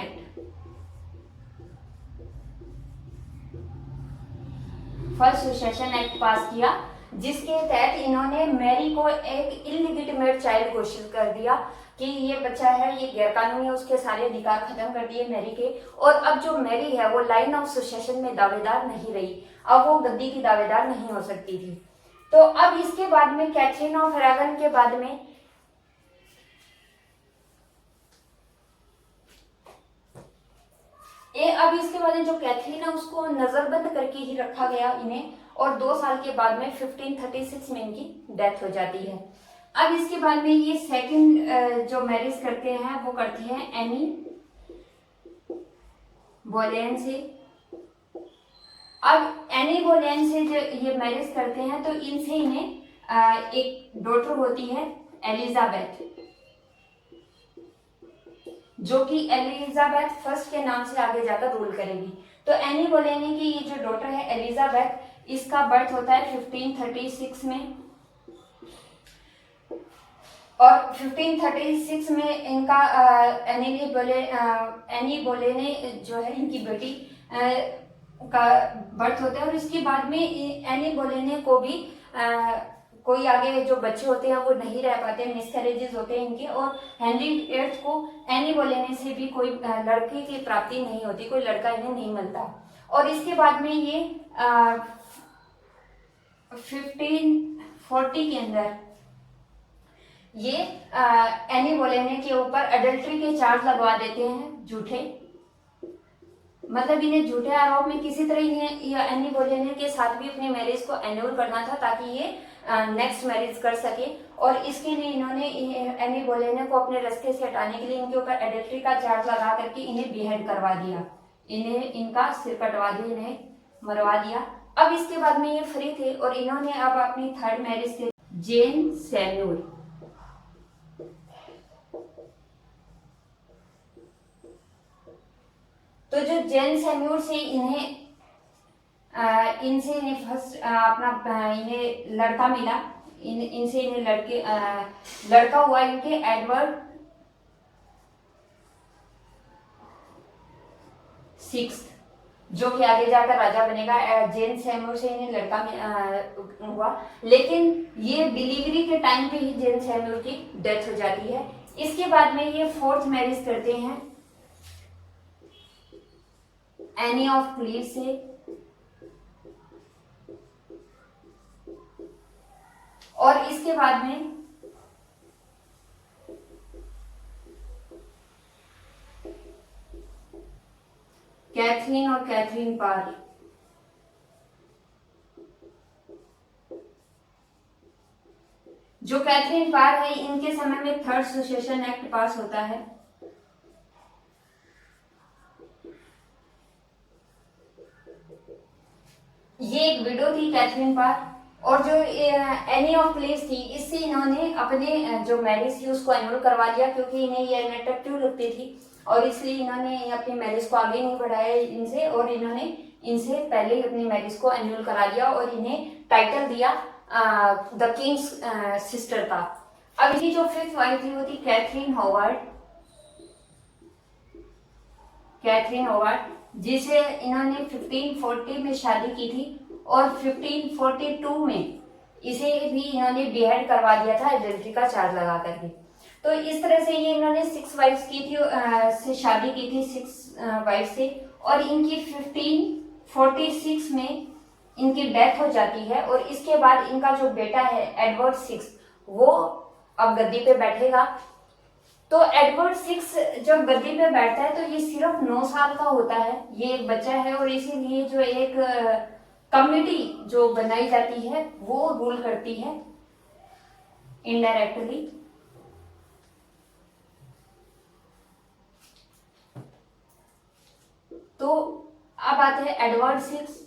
एक्ट पास किया, जिसके तहत इन्होंने मैरी को एक इलिजिटिमेट चाइल्ड घोषित कर दिया कि ये बच्चा है, ये गैरकानूनी है, उसके सारे अधिकार खत्म कर दिए मैरी के। और अब जो मैरी है वो लाइन ऑफ सुसेशन में दावेदार नहीं रही, अब वो गद्दी की दावेदार नहीं हो सकती थी। तो अब इसके बाद में कैथरीन ऑफ अरागन के बाद में अब इसके बाद में जो कैथरीन है उसको नजरबंद करके ही रखा गया इन्हें, और 2 साल के बाद में 1536 में इनकी डेथ हो जाती है। अब इसके बाद में ये सेकंड जो मैरिज करते हैं वो करते हैं एनी बोलेन से। अब एनी बोलेन से जो ये मैरिज करते हैं तो इनसे इन्हें एक डॉटर होती है एलिजाबेथ। जो कि एलिजाबेथ फर्स्ट के नाम से आगे जाकर रूल करेगी। तो एनी बोलेन की ये जो डॉटर है एलिजाबेथ, इसका बर्थ होता है 1536 में, और 1536 में इनका एनी बोलेने जो है इनकी बेटी का बर्थ होता है। और इसके बाद में एनी बोलेने को भी कोई आगे जो बच्चे होते हैं वो नहीं रह पाते, मिसकैरेजेस होते हैं इनके, और हेनरी VIII को एनी बोलेने से भी कोई लड़के की प्राप्ति नहीं होती, कोई लड़का इन्हें नहीं मिलता। और इसके बाद में ये 1540 के अंदर ये एनी बोलेने के ऊपर अडल्ट्री के चार्ज लगवा देते हैं, झूठे, मतलब इन्हें झूठे आरोप में किसी तरह इन्हें एनी बोलेने के साथ भी अपनी मैरिज को एन्योल करना था ताकि ये नेक्स्ट मैरिज कर सके। और इसके लिए इन्होंने एनी बोलेने को अपने रास्ते से हटाने के लिए इनके ऊपर एडल्ट्री का चार्ज लगा करके इन्हें बिहेड करवा दिया, इन्हें इनका सिर कटवा दिया, इन्हें मरवा दिया। अब इसके बाद में ये फ्री थे और इन्होंने अब अपनी थर्ड मैरिज की जेन सैम्यूल। तो जो जेन सैम्यूल से इनसे इन्हें फर्स्ट अपना इन्हें लड़का मिला, इनसे इन्हें लड़का हुआ इनके एडवर्ड सिक्स्थ, जो कि आगे जाकर राजा बनेगा। जेन सैम्यूल से इन्हें लड़का हुआ, लेकिन ये डिलीवरी के टाइम पे ही जेन सैम्यूल की डेथ हो जाती है। इसके बाद में ये फोर्थ मैरिज करते हैं एनी ऑफ क्लीव्स से, और इसके बाद में कैथरीन और कैथरीन पार। जो कैथरीन पार है इनके समय में थर्ड सुसेशन एक्ट पास होता है। ये एक विडो थी कैथरीन पार, और जो एनी ऑफ क्लीव्स थी इससे इन्होंने अपने जो मैरिज थी उसको एन्योल करवा लिया, क्योंकि इन्हें ये अनअट्रैक्टिव लगती थी और इसलिए इन्होंने अपनी मैरिज को आगे नहीं बढ़ाया इनसे, और इन्होंने इनसे पहले ही अपनी मैरिज को एन्योल करा लिया और इन्हें टाइटल दिया द किंग्स सिस्टर का। अब इनकी जो फिफ्थ वाइफ थी वो थी कैथरीन होवार्ड, कैथरीन होवार्ड, जिसे इन्होंने 1540 में शादी की थी और 1542 में इसे भी इन्होंने बिहेड करवा दिया था एडल्ट्री का चार्ज लगा करके। तो इस तरह से ये इन्होंने 6 वाइफ्स की थी, से शादी की थी 6 वाइफ से, और इनकी 1546 में इनकी डेथ हो जाती है। और इसके बाद इनका जो बेटा है एडवर्ड 6 वो अब गद्दी पे बैठेगा। तो एडवर्ड 6 जब गद्दी पे बैठता है तो ये सिर्फ 9 साल का होता है, ये एक बच्चा है, और इसीलिए जो एक कमिटी जो बनाई जाती है वो रूल करती है इनडायरेक्टली। तो अब आते हैं एडवर्ड 6।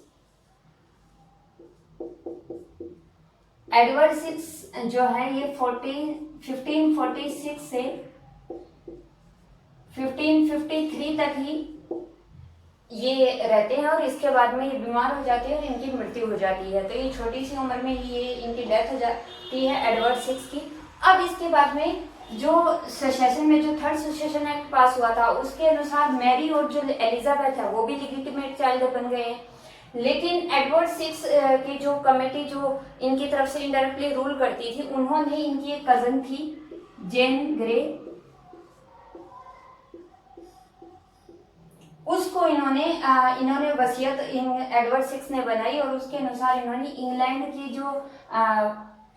एडवर्ड 6 जो है ये 1546 से 1553 तक ही ये रहते हैं, और इसके बाद में ये बीमार हो जाते हैं और इनकी मृत्यु हो जाती है। तो ये छोटी सी उम्र में ही ये इनकी डेथ हो जाती है एडवर्ड 6 की। अब इसके बाद में जो सेशन में जो थर्ड सेशन एक्ट पास हुआ था उसके अनुसार मैरी और जो एलिजाबेथ है वो भी लिजिटिमेट चाइल्ड बन गए हैं, लेकिन एडवर्ड 6 की जो कमेटी जो इनकी तरफ से इनडायरेक्टली रूल करती थी, उन्होंने इनकी एक कजन थी जेन ग्रे, उसको इन्होंने वसीयत एडवर्ड 6 ने बनाई, और उसके अनुसार इन्होंने इंग्लैंड की जो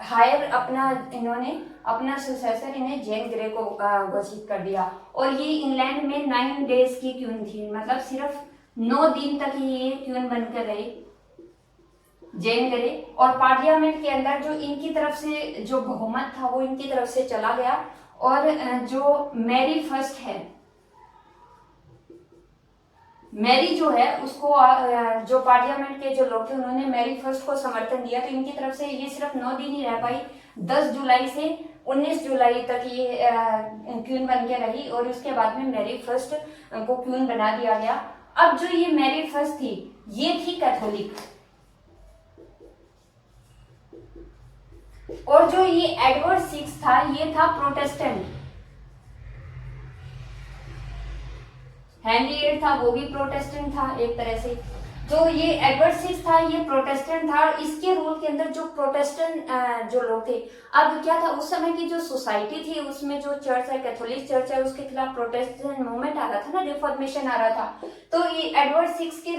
हायर इन्होंने अपना सुसेसर इन्हें जेन ग्रे को घोषित कर दिया। और ये इंग्लैंड में 9 डेज की क्वीन थी, मतलब सिर्फ 9 दिन तक ही ये क्वीन बनकर रही जेन ग्रे। और पार्लियामेंट के अंदर जो इनकी तरफ से जो बहुमत था वो इनकी तरफ से चला गया, और जो मैरी फर्स्ट है, मैरी जो है उसको जो पार्लियामेंट के जो लोग थे उन्होंने मैरी फर्स्ट को समर्थन दिया, तो इनकी तरफ से ये सिर्फ 9 दिन ही रह पाई। 10 जुलाई से 19 जुलाई तक ये क्वीन बन के रही और उसके बाद में मैरी फर्स्ट को क्वीन बना दिया गया। अब जो ये मैरी फर्स्ट थी ये थी कैथोलिक, और जो ये एडवर्ड सिक्स था ये था प्रोटेस्टेंट। हेनरी एट था वो भी प्रोटेस्टेंट था एक तरह से। जो ये एडवर्ड सिक्स था ये प्रोटेस्टेंट था। इसके रूल के अंदर जो प्रोटेस्टेंट जो लोग थे, अब क्या था उस समय की जो सोसाइटी थी उसमें जो चर्च है, कैथोलिक चर्च है, उसके खिलाफ प्रोटेस्टेंट मूवमेंट आ रहा था ना, रिफॉर्मेशन आ रहा था। तो ये एडवर्ड सिक्स के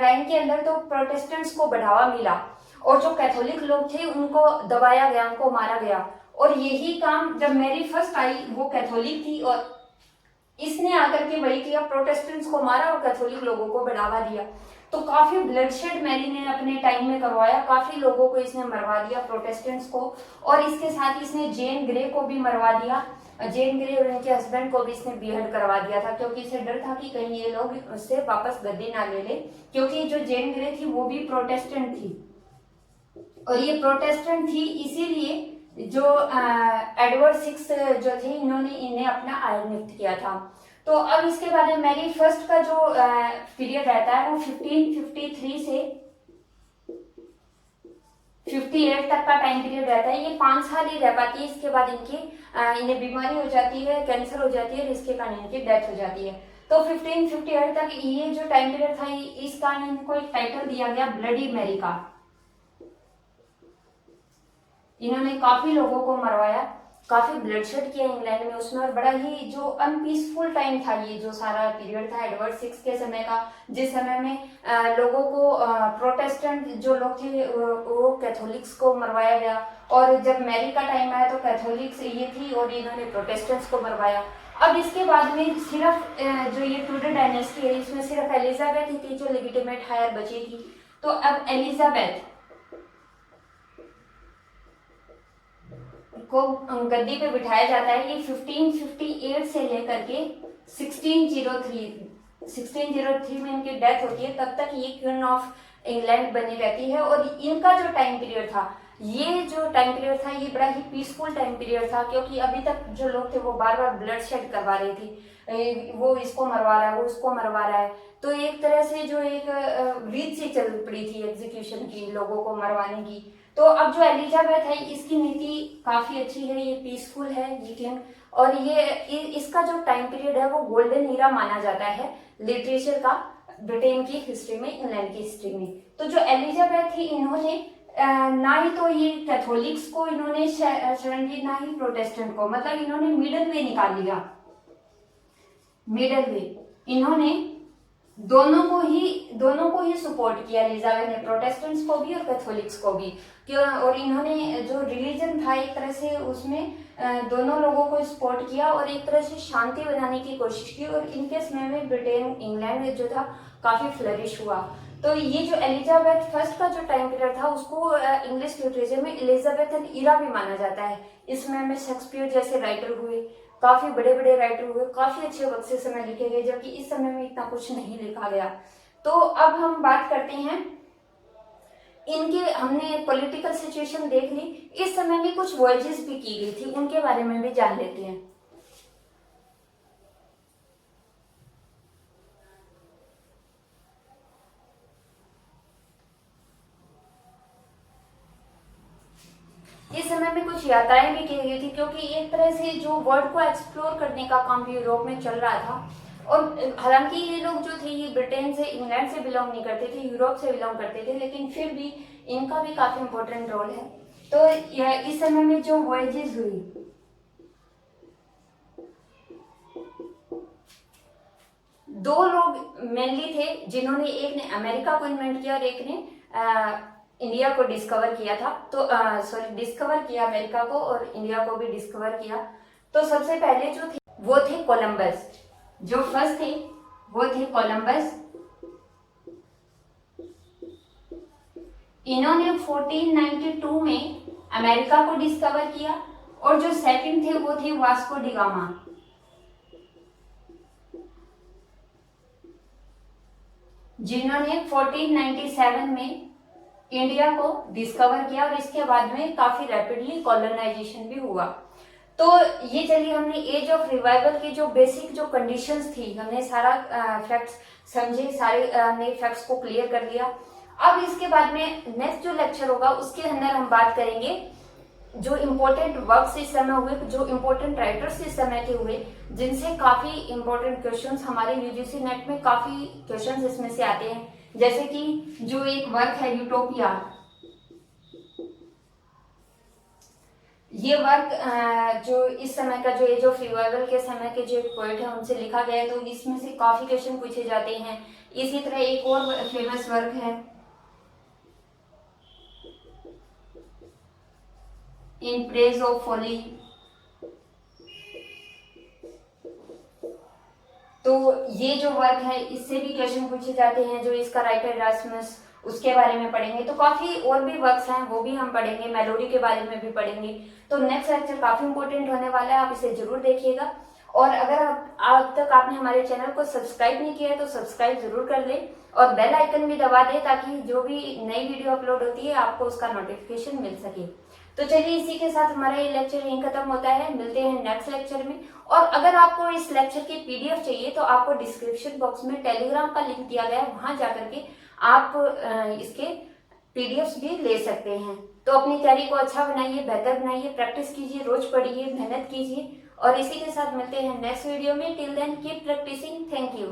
राइन के अंदर तो प्रोटेस्टेंट्स को बढ़ावा मिला और जो कैथोलिक लोग थे उनको दबाया गया, उनको मारा गया। और यही काम जब मैरी फर्स्ट आई वो कैथोलिक थी और इसने आकर के वही किया, प्रोटेस्टेंट्स को मारा और कैथोलिक लोगों को बढ़ावा दिया। तो काफी ब्लडशेड मैरी ने अपने टाइम में करवाया, काफी लोगों को इसने मरवा दिया, प्रोटेस्टेंट्स को, और इसके साथ इसने जेन ग्रे को भी मरवा दिया। जेन ग्रे और उनके हस्बैंड को भी इसने बीहड करवा दिया था, क्योंकि इसे डर था कि कहीं ये लोग उससे वापस गद्दी ना ले ले, क्योंकि जो जेन ग्रे थी वो भी प्रोटेस्टेंट थी और ये प्रोटेस्टेंट थी, इसीलिए जो एडवर्ड सिक्स जो थे इन्होंने इन्हें अपना आयर नियुक्त किया था। तो अब इसके बाद में मैरी फर्स्ट का जो पीरियड रहता है वो 1553 से 58 तक का टाइम पीरियड रहता है। ये 5 साल ही रह पाती है, इसके बाद इन्हें बीमारी हो जाती है, कैंसर हो जाती है और इसके कारण इनकी डेथ हो जाती है। तो 1558 तक ये जो टाइम पीरियड था इस कारण इनको एक टाइटल दिया गया ब्लडी मैरी का। इन्होंने काफी लोगों को मरवाया, काफी ब्लडशेड किया इंग्लैंड में उसमें, और बड़ा ही जो अनपीसफुल टाइम था ये जो सारा पीरियड था एडवर्ड सिक्स के समय का, जिस समय में लोगों को प्रोटेस्टेंट जो लोग थे वो कैथोलिक्स को मरवाया गया, और जब मैरी का टाइम आया तो कैथोलिक्स ये थी और इन्होंने प्रोटेस्टेंट्स को मरवाया। अब इसके बाद में सिर्फ जो ये टूडर डायनेस्टी है इसमें सिर्फ एलिजाबेथ ही थी जो लेजिटिमेट हायर बची थी। तो अब एलिजाबेथ को गद्दी पे बिठाया जाता है। ये 1558 से लेकर के 1603 में इनकी डेथ होती है, तब तक ये क्वीन ऑफ इंग्लैंड बनी रहती है। और इनका जो टाइम पीरियड था ये बड़ा ही पीसफुल टाइम पीरियड था, क्योंकि अभी तक जो लोग थे वो बार बार ब्लड शेड करवा रहे थे, वो इसको मरवा रहा है, वो उसको मरवा रहा है। तो एक तरह से जो एक रीत सी चल पड़ी थी एग्जीक्यूशन की, लोगों को मरवाने की। तो अब जो एलिजाबेथ है इसकी नीति काफी अच्छी है, ये पीसफुल है ये किंग, और ये इसका जो टाइम पीरियड है वो गोल्डन ईरा माना जाता है लिटरेचर का, ब्रिटेन की हिस्ट्री में, इंग्लैंड की हिस्ट्री में। तो जो एलिजाबेथ थी इन्होंने ना ही तो ये कैथोलिक्स को इन्होंने शरण दी, ना ही प्रोटेस्टेंट को, मतलब इन्होंने मिडल वे निकाल लिया। मिडल वे इन्होंने दोनों को ही सपोर्ट किया एलिजाबेथ ने, प्रोटेस्टेंट्स को भी और कैथोलिक्स को भी, क्यों, और इन्होंने जो रिलीजन था एक तरह से उसमें दोनों लोगों को सपोर्ट किया और एक तरह से शांति बनाने की कोशिश की, और इनके समय में ब्रिटेन इंग्लैंड जो था काफी फ्लरिश हुआ। तो ये जो एलिजाबेथ फर्स्ट का जो टाइम पीरियड था उसको इंग्लिश लिटरेचर में एलिजाबेथन ईरा भी माना जाता है। इसमें में शेक्सपियर जैसे राइटर हुए, काफी बड़े बड़े राइटर हुए, काफी अच्छे वक्त से समय लिखे गए, जबकि इस समय में इतना कुछ नहीं लिखा गया। तो अब हम बात करते हैं इनके, हमने पॉलिटिकल सिचुएशन देख ली, इस समय में कुछ वॉयजेस भी की गई थी, उनके बारे में भी जान लेते हैं। इस समय में कुछ यात्राएं भी की गई थी, क्योंकि एक तरह से जो वर्ल्ड को एक्सप्लोर करने का काम भी यूरोप में चल रहा था। और हालांकि ये लोग जो थे ये ब्रिटेन से, इंग्लैंड से बिलोंग नहीं करते थे, यूरोप से बिलोंग करते थे, लेकिन फिर भी इनका भी काफी इंपॉर्टेंट रोल है। तो इस समय में जो वॉयजेस हुई, दो लोग मेनली थे जिन्होंने, एक ने अमेरिका को इन्वेंट किया और एक ने इंडिया को डिस्कवर किया था। तो डिस्कवर किया अमेरिका को और इंडिया को भी डिस्कवर किया। तो सबसे पहले जो थे वो थे कोलंबस, जो फर्स्ट थे वो थे कोलंबस। इन्होंने 1492 में अमेरिका को डिस्कवर किया, और जो सेकंड थे वो थे वास्को डी गामा। जिन्होंने 1497 में इंडिया को डिस्कवर किया, और इसके बाद में काफी रैपिडली कॉलोनाइजेशन भी हुआ। तो ये चलिए हमने एज ऑफ रिवाइवल की जो बेसिक जो कंडीशंस थी, हमने सारा फैक्ट्स समझे, सारे हमने फैक्ट्स को क्लियर कर दिया। अब इसके बाद में नेक्स्ट जो लेक्चर होगा उसके अंदर हम बात करेंगे जो इम्पोर्टेंट वर्क्स इस समय हुए, जो इम्पोर्टेंट राइटर्स इस समय के हुए, जिनसे काफी इम्पोर्टेंट क्वेश्चंस हमारे यूजीसी नेट में काफी क्वेश्चंस इसमें से आते हैं। जैसे कि जो एक वर्क है यूटोपिया, ये वर्क जो इस समय का जो एज ऑफ रिवाइवल के समय के जो पोएट है उनसे लिखा गया है, तो इसमें से काफी क्वेश्चन पूछे जाते हैं। इसी तरह एक और फेमस वर्क है इन प्रेज ऑफ फॉली, तो ये जो वर्क है इससे भी क्वेश्चन पूछे जाते हैं। जो इसका राइटर इरास्मस, उसके बारे में पढ़ेंगे। तो काफी और भी वर्क्स हैं वो भी हम पढ़ेंगे, मेलोडी के बारे में भी पढ़ेंगे। तो नेक्स्ट लेक्चर काफी इंपॉर्टेंट होने वाला है, आप इसे जरूर देखिएगा। और अगर अब तक आपने हमारे चैनल को सब्सक्राइब नहीं किया है तो सब्सक्राइब जरूर कर लें और बेल आइकन भी दबा दें, ताकि जो भी नई वीडियो अपलोड होती है आपको उसका नोटिफिकेशन मिल सके। तो चलिए इसी के साथ हमारा ये लेक्चर यहीं खत्म होता है, मिलते हैं नेक्स्ट लेक्चर में। और अगर आपको इस लेक्चर की पीडीएफ चाहिए तो आपको डिस्क्रिप्शन बॉक्स में टेलीग्राम का लिंक दिया गया है, वहां जाकर के आप इसके पीडीएफ भी ले सकते हैं। तो अपनी तैयारी को अच्छा बनाइए, बेहतर बनाइए, प्रैक्टिस कीजिए, रोज पढ़िए, मेहनत कीजिए। और इसी के साथ मिलते हैं नेक्स्ट वीडियो में। Till then keep practising. Thank you.